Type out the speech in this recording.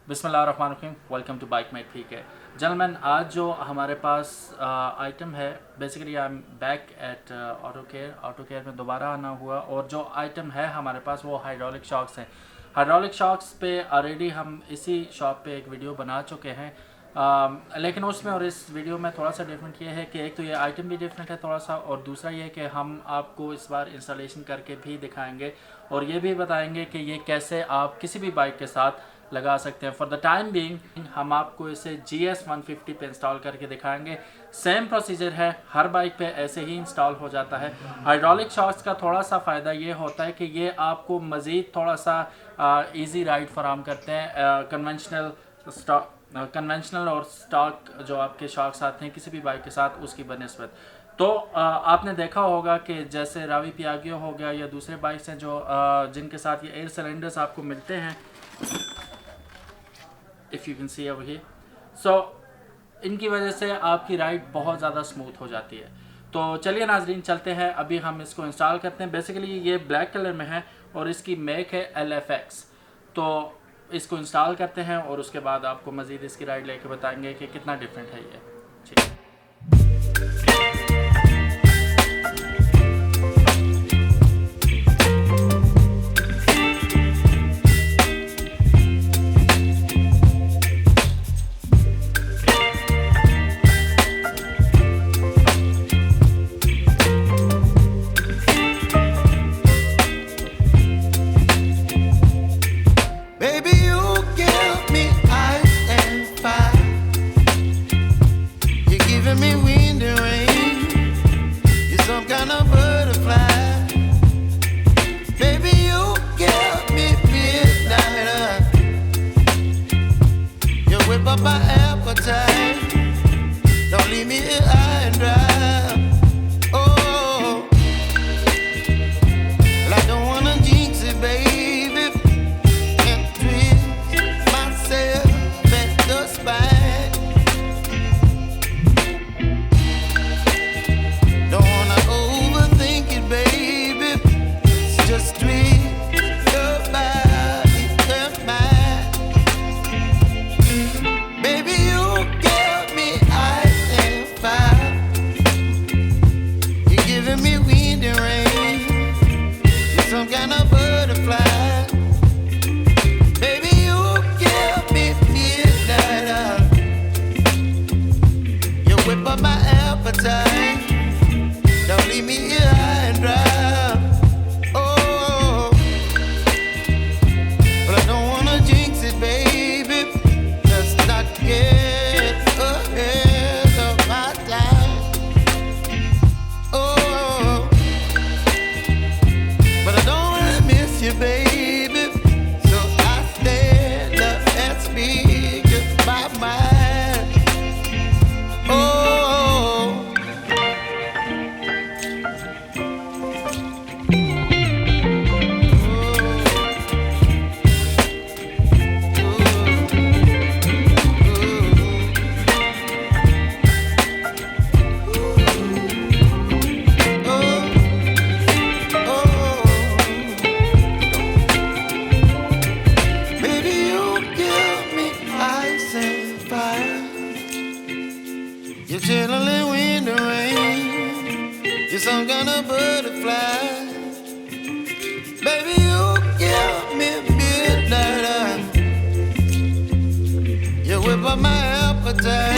बिस्मिल्लाहिर्रहमानिर्रहीम। Welcome to Bike Mate. ठीक है जेंटलमैन, आज जो हमारे पास आइटम है, basically I am back at Auto Care में दोबारा आना हुआ, और जो आइटम है हमारे पास वो हाइड्रोलिक शॉक्स हैं। हाइड्रोलिक शॉक्स पे ऑलरेडी हम इसी शॉप पे एक वीडियो बना चुके हैं, लेकिन उसमें और इस वीडियो में थोड़ा सा डिफरेंट ये है कि एक तो ये आइटम भी डिफरेंट है थोड़ा सा, और दूसरा ये कि हम आपको इस बार इंस्टॉलेशन करके भी दिखाएंगे और ये भी बताएंगे कि ये कैसे आप किसी भी बाइक के साथ लगा सकते हैं। फॉर द टाइम बीइंग हम आपको इसे GS 150 पे इंस्टॉल करके दिखाएंगे। सेम प्रोसीजर है, हर बाइक पे ऐसे ही इंस्टॉल हो जाता है। हाइड्रोलिक शॉक्स का थोड़ा सा फ़ायदा ये होता है कि ये आपको मज़ीद थोड़ा सा इजी राइड फराहम करते हैं कन्वेंशनल और स्टॉक जो आपके शॉक्स आते हैं किसी भी बाइक के साथ उसकी बनस्बत। तो आपने देखा होगा कि जैसे रावी पियागियो हो गया या दूसरे बाइक्स हैं जो जिनके साथ ये एयर सिलेंडर्स आपको मिलते हैं, if you can see over here, so इनकी वजह से आपकी राइड बहुत ज़्यादा स्मूथ हो जाती है। तो चलिए नाजरीन, चलते हैं, अभी हम इसको इंस्टॉल करते हैं। बेसिकली ये ब्लैक कलर में है और इसकी मेक है LFX। तो इसको इंस्टॉल करते हैं और उसके बाद आपको मज़ीद इसकी राइड लेके बताएंगे कि कितना डिफरेंट है ये। ठीक है। My appetite, don't leave me here high and dry. Oh, well, I don't wanna jinx it, baby, and twist myself at the spine. Don't wanna overthink it, baby, it's just twist your body and mine. Some kind of butterfly, baby, you give me midnight. You whip up my appetite, don't leave me here high and dry. Oh, but I don't wanna jinx it, baby. Let's not get ahead of my time. Oh, but I don't wanna miss you, baby. So I stand up and speak my mind. Oh, you're chilling in the rain. You're some kind of butterfly. Baby, you give me midnight. You whip up my appetite.